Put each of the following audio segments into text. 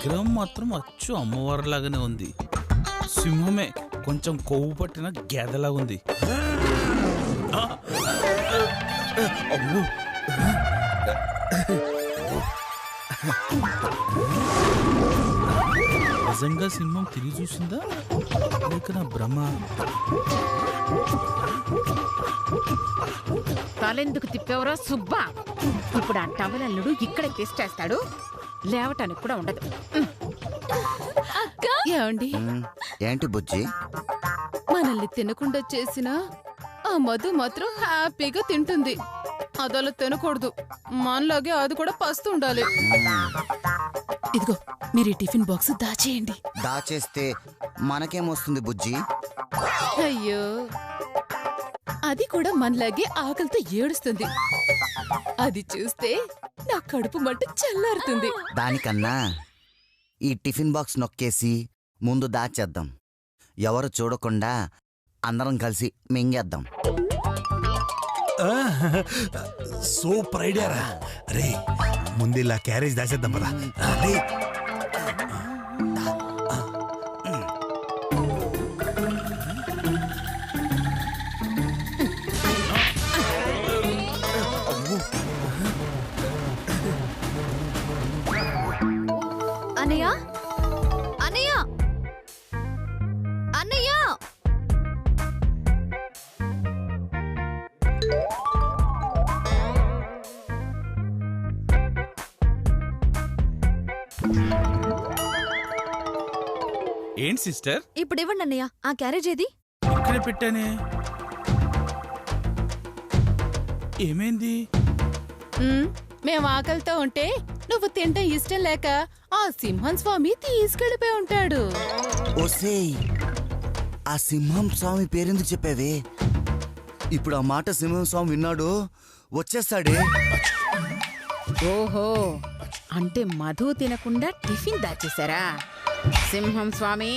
విగ్రహం మాత్రం అచ్చు అమ్మవారిలాగానే ఉంది. సింహమే కొంచెం కొవ్వు పట్టిన గేదలా ఉంది. అమ్మో, నిజంగా సింహం తిరిగి చూసిందా లేక నా భ్రమ? తలెందుకు తిప్పేవరా సుబ్బా? ఇప్పుడు ఆ టవలల్లుడు ఇక్కడ చేస్తాడు, లేవటానికి కూడా ఉండదు. ఏమండి, ఏంటి బుజ్జి? మనల్ని తినకుండా చేసిన ఆ మధు మాత్రం హ్యాపీగా తింటుంది. అదలా తినకూడదు, మనలాగే అది కూడా పస్తు ఉండాలి. ఇదిగో మీరు ఈ టిఫిన్ బాక్స్ దాచేయండి. దాచేస్తే మనకేమొస్తుంది బుజ్జి? అయ్యో, అది కూడా మనలాగే ఆకలితో ఏడుస్తుంది. అది చూస్తే నా కడుపు మంట చల్లారుతుంది. దానికన్నా ఈ టిఫిన్ బాక్స్ నొక్కేసి ముందు దాచేద్దాం. ఎవరు చూడకుండా అందరం కలిసి మింగేద్దాం. సూపర్ ఐడియా రా. రే ముందు ఇలా క్యారేజ్ దాచేద్దాం పదా. అన్నయ్య, అన్నయ్య, అన్నయ్య! ఏంటి సిస్టర్? ఇప్పుడు ఇవ్వండి అన్నయ్య, ఆ క్యారేజ్ ఏది? ఇక్కడే పెట్టానే. ఏమైంది? మేము ఆకలితో ఉంటే నువ్వు తింటే ఇష్టం లేక ఆ సింహం స్వామి తీసుకెళ్ళిపోయి ఉంటాడు. ఓసేయ్, ఆ సింహం స్వామి పేరెందుకు చెప్పావే? ఇప్పుడు ఆ మాట సింహం స్వామి విన్నాడు, వచ్చేస్తాడే. ఓహో, అంటే మధు తినకుండా టిఫిన్ దాచేశారా? సింహం స్వామి,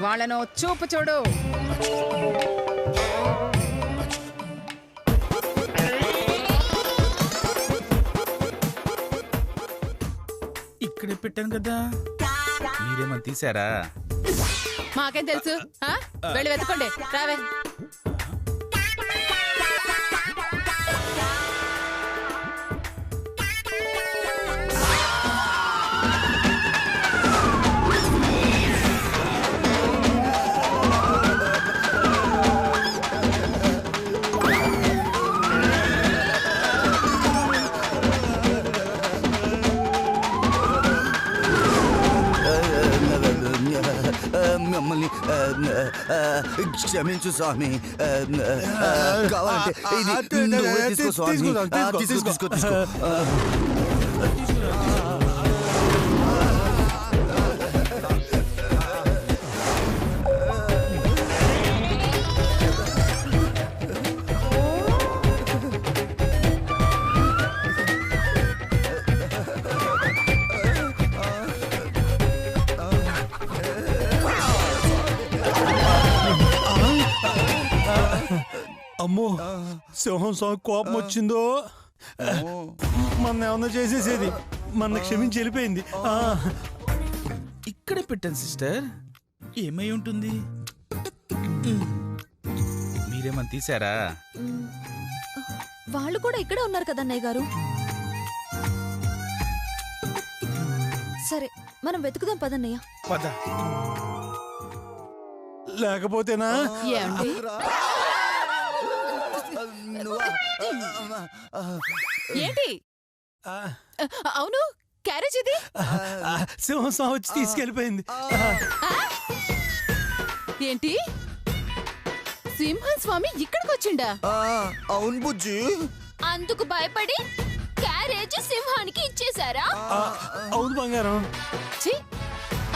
వాళ్ళను చూపు చూడు. ఇక్కడే పెట్టాను కదా, మీరేమన్నా తీసారా? మాకేం తెలుసు? వెళ్ళి వెతుకోండి, రావే. మమ్మల్ని క్షమించు స్వామి. కావాలంటే ఇది నువ్వే తీసుకో స్వామి. తీసుకో. అమ్మో, సింహం స్వామి కోపం వచ్చిందో, మన ఏమన్నా చేసేసేది. మన క్షమించి వెళ్ళిపోయింది. ఇక్కడే పెట్టాను సిస్టర్, ఏమై ఉంటుంది? మీరేమన్నా తీసారా? వాళ్ళు కూడా ఇక్కడే ఉన్నారు కదా అన్నయ్య గారు. సరే, మనం వెతుకుదాం పదన్నయ్య. పద. లేకపోతేనా? ఏమండి, ఏంటి? అవును, క్యారేజ్ ఇది. సింహం స్వామి వచ్చి తీసుకెళ్ళిపోయింది. ఏంటి, సింహం స్వామి ఇక్కడికి వచ్చిండా? అవును బుజ్జి. అందుకు భయపడి క్యారేజ్ సింహానికి ఇచ్చేశారా? అవును బంగారం. ఛీ,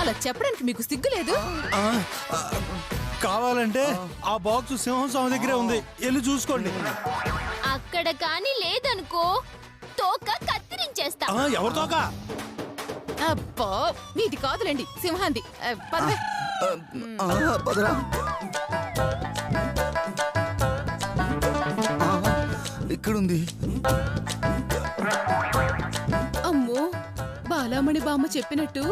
అలా చెప్పడానికి మీకు సిగ్గు లేదు? కావాలంటే ఆ బాక్స్ సింహం స్వామి దగ్గరే ఉంది, వెళ్ళి చూసుకోండి. అక్కడ కాని లేదనుకో, తోక కత్తిరించేస్తా. ఎవరి తోక? అబ్బా, మీది కాదులేండి, సింహాంది. పదవే. పదరా. ఇక్కడుంది. అమ్మో, బాలామణి బామ్మ చెప్పినట్టు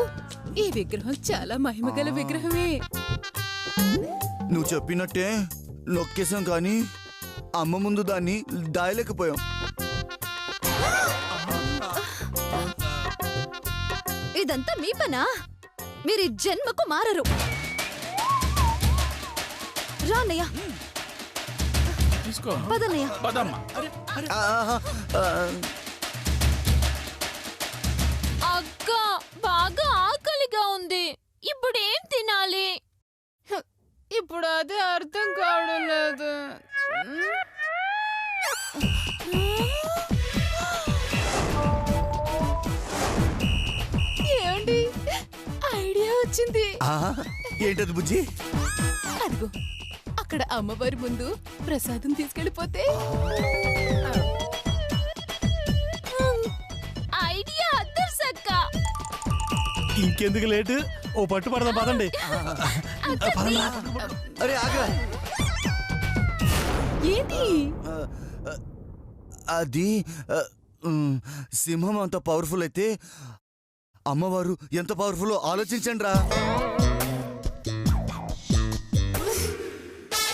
ఈ విగ్రహం చాలా మహిమగల విగ్రహమే. నువ్వు చెప్పినట్టే నొక్కేసాం కానీ అమ్మ ముందు దాన్ని దాయలేకపోయాం. ఇదంతా మీ పనా? మీరు ఈ జన్మకు మారరు. రా అన్నయ్య, తీసుకో పదన్నయ్య. పదమ్మా. అక్క బాగా ఆకలిగా ఉంది, ఇప్పుడేం తినాలి? ఇప్పుడు అదే అర్థం కావడం లేదు. ఏమండి, ఐడియా వచ్చింది. ఏంటది బుజ్జి? అదిగో అక్కడ అమ్మవారి ముందు ప్రసాదం తీసుకెళ్ళిపోతే. ఐడియా అద్దర్సక్క. ఇంకెందుకు లేటు, ఓ పట్టు పడదాం పదండి. అరే ఆగ్రా, ఏంటి? అది సింహం అంత పవర్ఫుల్ అయితే అమ్మవారు ఎంత పవర్ఫుల్ ఆలోచించండి రా.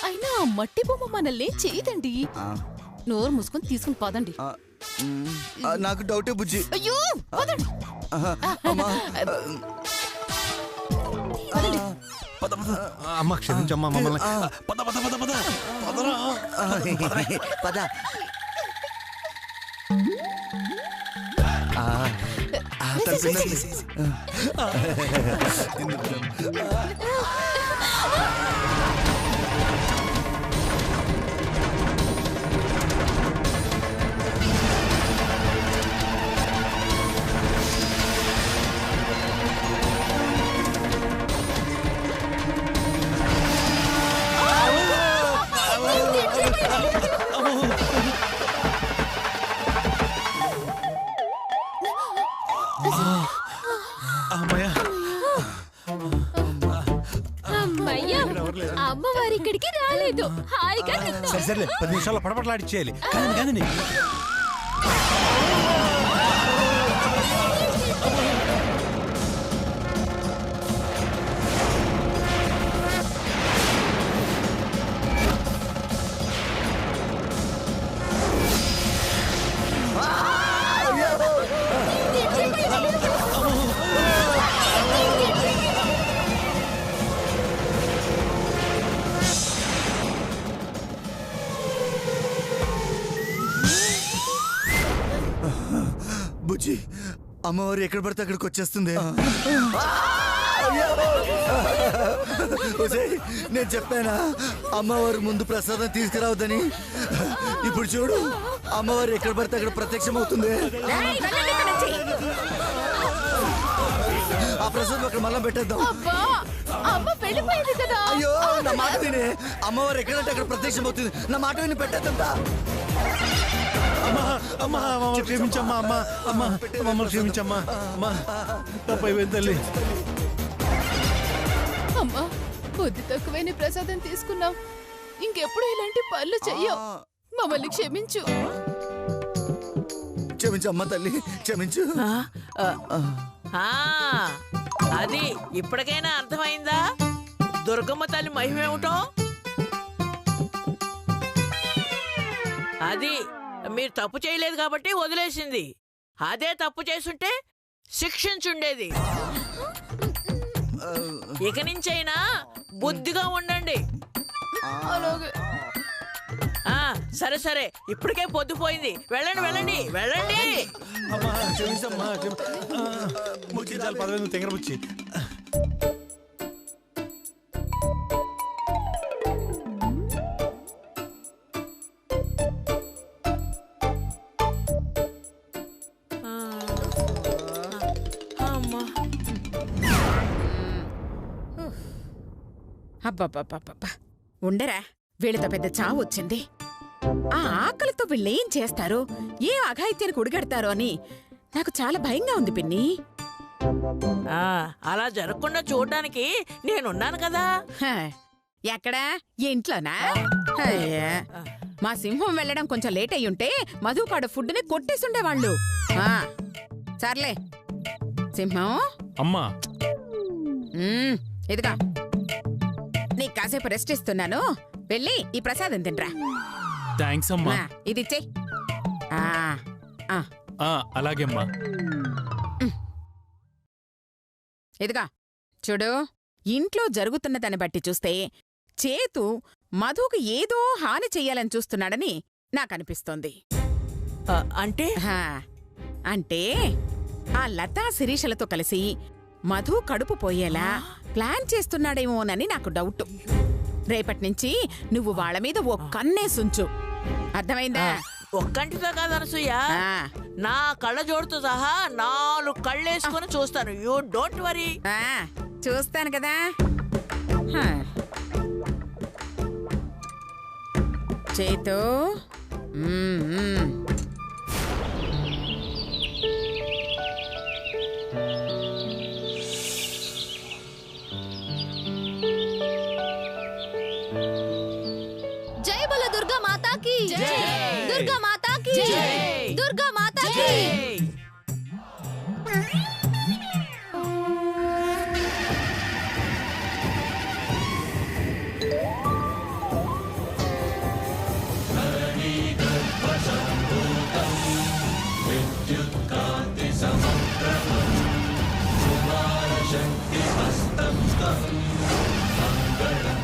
అయినా ఆ మట్టి బొమ్మ మనల్ని చేయదండి. నోరు మూసుకొని తీసుకుని పదండి. నాకు డౌటే బుజ్జి. అయ్యో పదండి. అమ్మా, అమ్మ క్షమించమ్మా మమ్మల్ని. పద పద పద పద పదరా. పద. అమ్మవారి ఇక్కడికి రాలేదు. హాయిగా సరే సరే 10 నిమిషాల్లో పడపట్లాడిచ్చేయాలి. కానీ కానీ బుజ్జి, అమ్మవారు ఎక్కడ పడితే అక్కడికి వచ్చేస్తుంది. నేను చెప్పానా అమ్మవారు ముందు ప్రసాదం తీసుకురావద్దని? ఇప్పుడు చూడు, అమ్మవారు ఎక్కడ పడితే అక్కడ ప్రత్యక్షం అవుతుంది. ఆ ప్రసాదం అక్కడ మళ్ళా పెట్టేద్దాం. అమ్మ వెళ్ళిపోయింది కదా. అయ్యో, నా మాట విని అమ్మవారు ఎక్కడంటే అక్కడ ప్రత్యక్షం అవుతుంది. నా మాట విని పెట్టేద్దా? అమ్మా అమ్మా మమ్మల్ని క్షమించమ్మా. అమ్మా అమ్మా మమ్మల్ని క్షమించమ్మా. అమ్మా తప్పైపోయింది తల్లి. అమ్మా బుద్ధి తక్కువైన ప్రసాదం తీసుకున్నాం. ఇంకెప్పుడు ఇలాంటి పనులు చెయ్యం. మమ్మల్ని క్షమించు. క్షమించమ్మా తల్లి, క్షమించు. అది ఇప్పటికైనా అర్థమైందా దుర్గమ్మ తల్లి మహిమేమిటో? అది మీరు తప్పు చేయలేదు కాబట్టి వదిలేసింది. అదే తప్పు చేసుంటే శిక్షించుండేది. ఇక నుంచైనా బుద్ధిగా ఉండండి. సరే సరే, ఇప్పటికే పొద్దుపోయింది. వెళ్ళండి వెళ్ళండి వెళ్ళండి. అమ్మా క్షమించమ్మా. ముచ్చించాలి పదవి, నువ్వు తెంగర ముచ్చి. అబ్బబ్బబ్బబ్బా, ఉండరా, వీళ్ళతో పెద్ద చావు వచ్చింది. ఆ ఆకలితో వీళ్ళేం చేస్తారో, ఏ అఘాయిత్యానికి ఉడిగడతారో అని నాకు చాలా భయంగా ఉంది పిన్ని. అలా జరగకుండా చూడడానికి నేనున్నాను కదా. ఎక్కడా? ఇంట్లోనా? మా సింహం వెళ్ళడం కొంచెం లేట్ అయ్యుంటే మధుకాడ ఫుడ్ని కొట్టేసుండేవాళ్ళు. సర్లే సింహం, అమ్మా ఇదిగా నీకు కాసేపు రెస్ట్ ఇస్తున్నాను, వెళ్ళి ఈ ప్రసాదం తినరా. థ్యాంక్స్ అమ్మా. ఇది ఇచ్చేయ్. అలాగే అమ్మా. ఇదిగా చూడు, ఇంట్లో జరుగుతున్నదాన్ని బట్టి చూస్తే చేతు మధుకు ఏదో హాని చెయ్యాలని చూస్తున్నాడని నాకనిపిస్తోంది. అంటే అంటే ఆ లతా శిరీషలతో కలిసి మధు కడుపు పోయేలా ప్లాన్ చేస్తున్నాడేమోనని నాకు డౌట్. రేపట్నుంచి నువ్వు వాళ్ళ మీద ఓ కన్నేసుంచు, అర్థమైందా? ఒక్కంటితో కాదు అనసూయ, నా కళ్ళ జోడుతో సహా 4 కళ్ళేసుకుని చూస్తాను. You don't worry. చూస్తాను కదా. చేతు జై బోలో దుర్గా మాతాకి, దుర్గా మాతాకి, దుర్గా మాతాకి.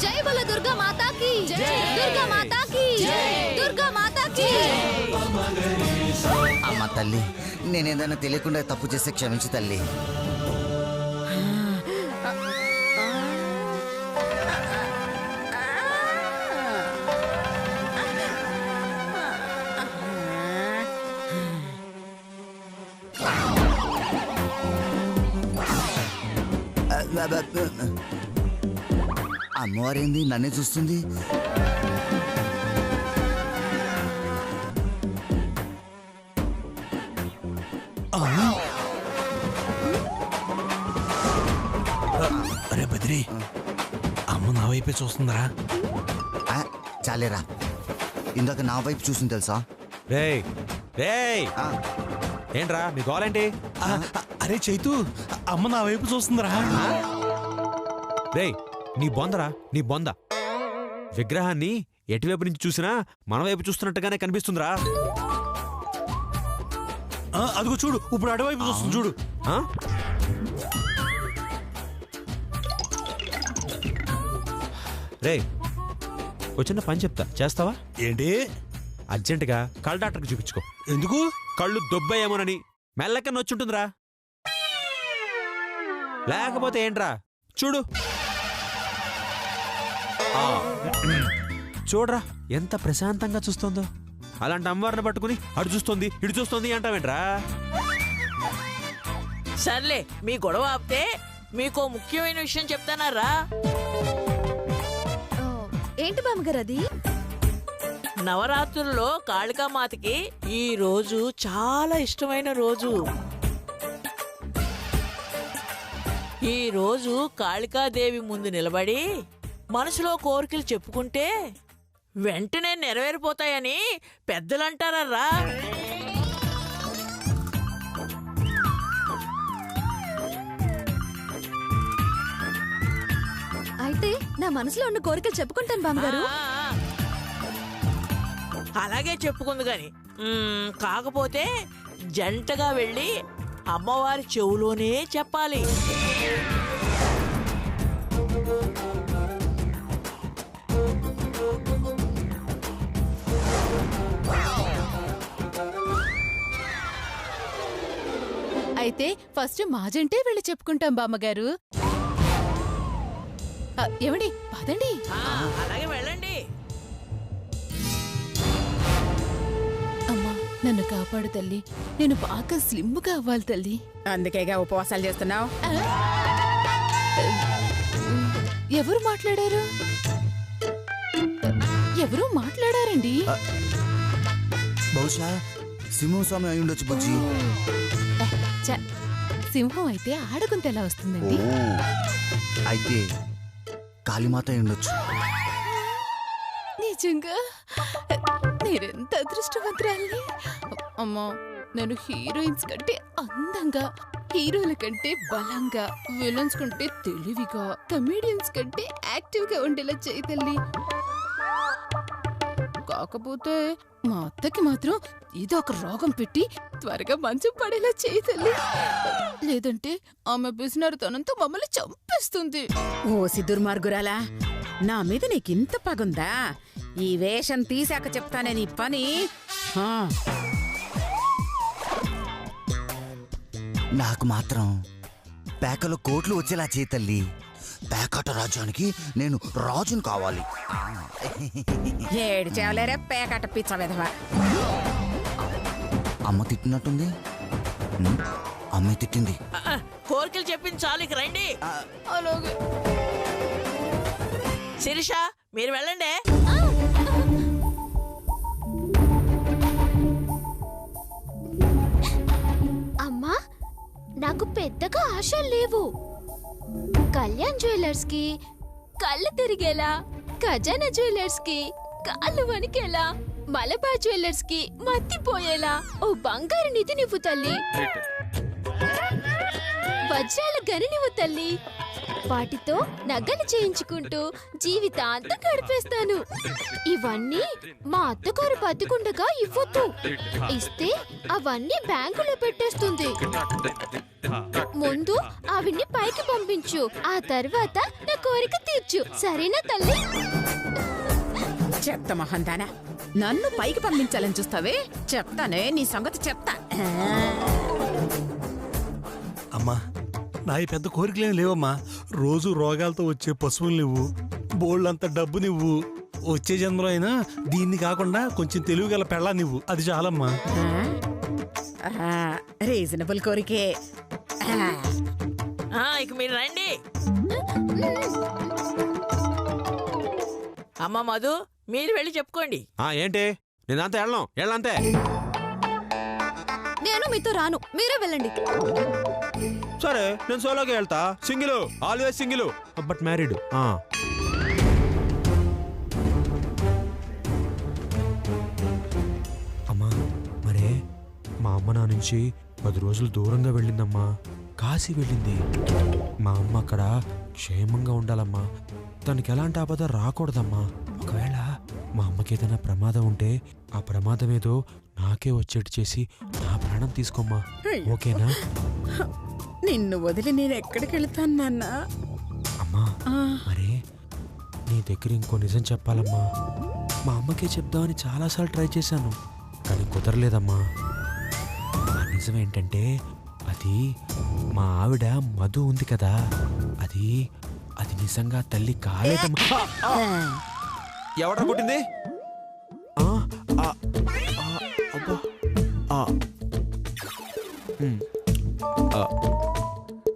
జై బోలో దుర్గా మాతాకి, దుర్గా మాతాకి, దుర్గా మాతాకి. అమ్మ తల్లి, నేనేదైనా తెలియకుండా తప్పు చేస్తే క్షమించు తల్లి. అమ్మవారేంది నన్నే చూస్తుంది? అరే బద్రి, అమ్మ నా వైపే చూస్తుందరా. చాలేరా, ఇందాక నా వైపు చూసింది తెలుసా? రేయ్ రేయ్, ఏంట్రా నీ గోలేంటి? అరే చైతు, అమ్మ నా వైపు చూస్తుందిరా. రేయ్ నీ బొందరా, నీ బొంద. విగ్రహాన్ని ఎటువైపు నుంచి చూసినా మన వైపు చూస్తున్నట్టుగానే కనిపిస్తుందిరా. అదిగో చూడు, ఇప్పుడు అటువైపు చూస్తుంది చూడు. రేయ్ ఓ చిన్న పని చెప్తా, చేస్తావా? ఏంటి? అర్జెంటుగా కళ్ళ డాక్టర్కి చూపించుకో. ఎందుకు? కళ్ళు దొబ్బయ్యేమోనని. మెల్లకన్నా వచ్చుంటుందిరా. లేకపోతే ఏంట్రా, చూడు చూడరా ఎంత ప్రశాంతంగా చూస్తుందో. అలాంటి అమ్మవారిని పట్టుకుని అటు చూస్తుంది ఇటు చూస్తుంది అంటావేంట్రా? సర్లే, మీ గొడవ ఆపితే మీకో ముఖ్యమైన విషయం చెప్తానారా. ఏంటి బామ్మగారు అది? నవరాత్రుల్లో కాళికామాతకి ఈ రోజు చాలా ఇష్టమైన రోజు. ఈ రోజు కాళికాదేవి ముందు నిలబడి మనసులో కోరికలు చెప్పుకుంటే వెంటనే నెరవేరిపోతాయని పెద్దలంటారా. అయితే నా మనసులో ఉన్న కోరికలు చెప్పుకుంటాను బామ్మగారు. అలాగే చెప్పుకుంది గాని, కాకపోతే జంటగా వెళ్ళి అమ్మవారి చెవులోనే చెప్పాలి. అయితే ఫస్ట్ మాజంటే వెళ్ళి చెప్పుకుంటాం బామ్మగారు. ఏమండి పదండి. అలాగే వెళ్ళండి. అమ్మా నన్ను కాపాడు తల్లి, నేను బాగా స్లిమ్గా అవ్వాలి తల్లి. అందుకేగా ఉపవాసాలు చేస్తున్నావు. ఎవరు మాట్లాడారు? ఎవరు మాట్లాడారండి? బహుశా సింహస్వామి అయి ఉండొచ్చు బుజ్జి. సింహం అయితే ఆడగుంత ఎలా వస్తుందండి? అయితే కాళీమాత అయి ఉండొచ్చు. నిజంగా నేనెంత అదృష్టవంతురాల్ని. అమ్మా నేను హీరోయిన్స్ కంటే అందంగా హీరోల కంటే బలంగా, విలన్స్ కంటే తెలివిగా, కమేడియన్స్ కంటే యాక్టివ్ గా ఉండేలా చేయి తల్లి. కాకపోతే మా అత్తకి మాత్రం ఏదో ఒక రోగం పెట్టి త్వరగా మంచం పడేలా చేయి తల్లి. లేదంటే ఆమె బిజినెర్తనంతో మమ్మల్ని చంపేస్తుంది. ఓసి దుర్మార్గురాలా, నా మీద నీకింత పగుందా? ఈ వేషం తీసాక చెప్తానే నీ పని. ఆ, నాకు మాత్రం పేకలో కోట్లు వచ్చేలా చేయి తల్లి. పేకాట రాజ్యానికి నేను రాజును కావాలి. ఏడు చేవలేరే పేకట పిచ్చ విధవా. అమ్మ తిట్టినట్టుంది. అమ్మే తిట్టింది. కోరికలు చెప్పింది చాలు, ఇక రండి. అలాగే శిరీష, మీరు వెళ్ళండి. అమ్మా, నాకు పెద్దగా ఆశలు లేవు. కళ్యాణ్ జ్యువెలర్స్ కి కళ్ళు తిరిగేలా, ఖజానా జ్యువెలర్స్ కి కాళ్ళు వణికేలా, మలబార్ జ్యువెలర్స్ కి మత్తిపోయేలా ఓ బంగారు నిధి నువ్వు తల్లి. వజ్రాల గని నువ్వు తల్లి. వాటితో నగలు చేయించుకుంటూ జీవితాంతం గడిపేస్తాను. ఇవన్నీ మా అత్తగారు బతికుండగా ఇవ్వొద్దు. ఇస్తే అవన్నీ బ్యాంకులో పెట్టేస్తుంది. ముందు ఆవిడ్ని పైకి పంపించు, ఆ తర్వాత నా కోరిక తీర్చు. సరేనా తల్లి? చెప్తా మొహందానా, నన్ను పైకి పంపించాలని చూస్తావే? చెప్తానే నీ సంగతి చెప్తా. అమ్మా, నా ఈ పెద్ద కోరికలేం లేవమ్మా. రోజు రోగాలతో వచ్చే పశువులు నువ్వు, బోళ్ళంత డబ్బు నువ్వు, వచ్చే జన్మలో అయినా దీన్ని కాకుండా కొంచెం తెలివి గల పెళ్ళా నువ్వు, అది చాలమ్మా. రీజనబుల్ కోరికే. ఇక మీరు రండి. అమ్మ మధు, మీరు వెళ్ళి చెప్పుకోండి. ఏంటి నేనంతా వెళ్ళంతే. నేను మీతో రాను, మీరే వెళ్ళండి. సరే, నేను సోలోకి వెళ్తా. Single, always single, but married. అమ్మా, మరే మా అమ్మ నా నుంచి 10 రోజులు దూరంగా వెళ్ళిందమ్మా. కాశీ వెళ్ళింది. మా అమ్మ అక్కడ క్షేమంగా ఉండాలమ్మా. తనకి ఎలాంటి ఆపద రాకూడదమ్మా. ఒకవేళ మా అమ్మకి ఏదైనా ప్రమాదం ఉంటే ఆ ప్రమాదం ఏదో నాకే వచ్చేట్టు చేసి నా ప్రాణం తీసుకోమ్మా. ఓకేనా? నిన్ను వదిలి నేను ఎక్కడికి వెళ్తాను నాన్న? అమ్మా, మరే నీ దగ్గర ఇంకో నిజం చెప్పాలమ్మా. మా అమ్మకే చెప్దామని చాలాసార్లు ట్రై చేశాను, కానీ కుదరలేదమ్మా. ఆ నిజం ఏంటంటే, అది మా ఆవిడ మధు ఉంది కదా, అది నిజంగా తల్లి కాలేదమ్మా. ఎవడ కొట్టింది?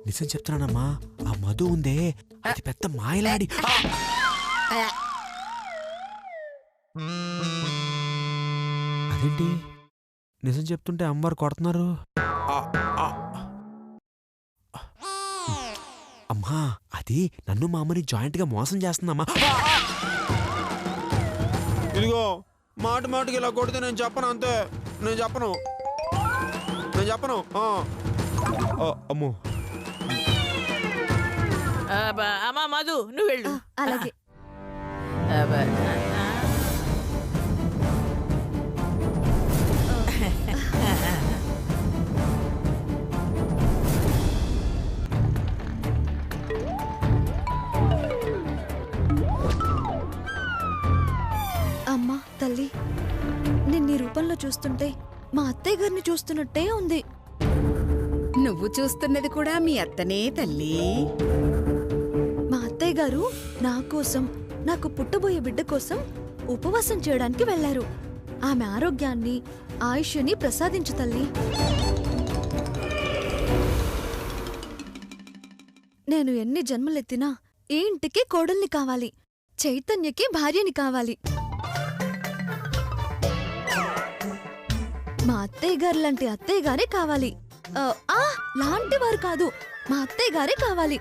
నిజం చెప్తున్నానమ్మా, ఆ మధు ఉందే అది పెద్ద మాయలాడి. అదేంటి నిజం చెప్తుంటే అమ్మవారు కొడుతున్నారు? అమ్మా, అది నన్ను మా అమ్మని జాయింట్ గా మోసం చేస్తుందమ్మా. ఇదిగో మాటికి ఇలా కొడితే నేను చెప్పను, అంతే. నేను చెప్పను. అమ్మో. అమ్మా మధు, నువ్వు వెళ్ళు. అలాగే. అమ్మా తల్లి, నిన్నీ రూపంలో చూస్తుంటే మా అత్తయ్య గారిని చూస్తున్నట్టే ఉంది. నువ్వు చూస్తున్నది కూడా మీ అత్తనే తల్లి. మా అత్తయ్య గారు నా కోసం, నాకు పుట్టబోయే బిడ్డ కోసం ఉపవాసం చేయడానికి వెళ్లారు. ఆమె ఆరోగ్యాన్ని, ఆయుష్ని ప్రసాదించు తల్లి. నేను ఎన్ని జన్మలెత్తినా ఈ ఇంటికి కోడల్ని కావాలి, చైతన్యకి భార్యని కావాలి. మా అత్తయ్య గారు లాంటి అత్తయ్య గారే కావాలి. లాంటి వారు కాదు, మా అత్తయ్య గారే కావాలి.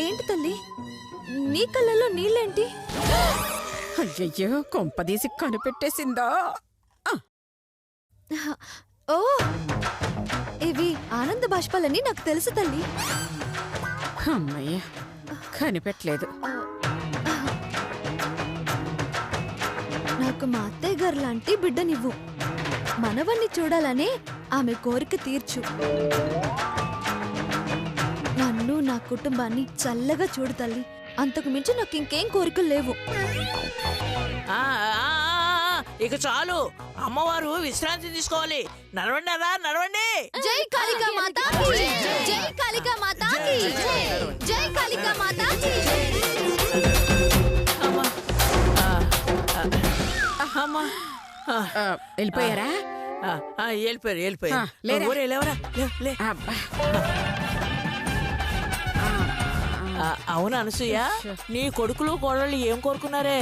ఏంటి తల్లి నీ కళ్ళలో నీళ్ళేంటి? అయ్యయ్యో కొంపదీసి కనిపెట్టేసిందా? ఓ ఇవి ఆనంద బాష్పాలని నాకు తెలుసు తల్లి. అమ్మయ్య కనిపెట్టలేదు. నాకు మా అత్తయ్య గారు లాంటి బిడ్డనివ్వు. మనవన్ని చూడాలనే ఆమె కోరిక తీర్చు. నన్ను నా కుటుంబాన్ని చల్లగా చూడు తల్లి. అంతకు మించి నాకు ఇంకేం కోరికలు లేవు. ఇక చాలు, అమ్మవారు విశ్రాంతి తీసుకోవాలి. నడవండి అదా, నడవండి. జై కాళికా మాతాకి జై కాళికా మాతాకి జై కాళికా మాతాకి. అమ్మా వెళ్ళిపోయారా? వెళ్ళిపోయారు. లేరా? ఊరే లేవరా, లే. అబ్బా. అవును అనసూయ, నీ కొడుకులు కోడళ్ళు ఏం కోరుకున్నారే?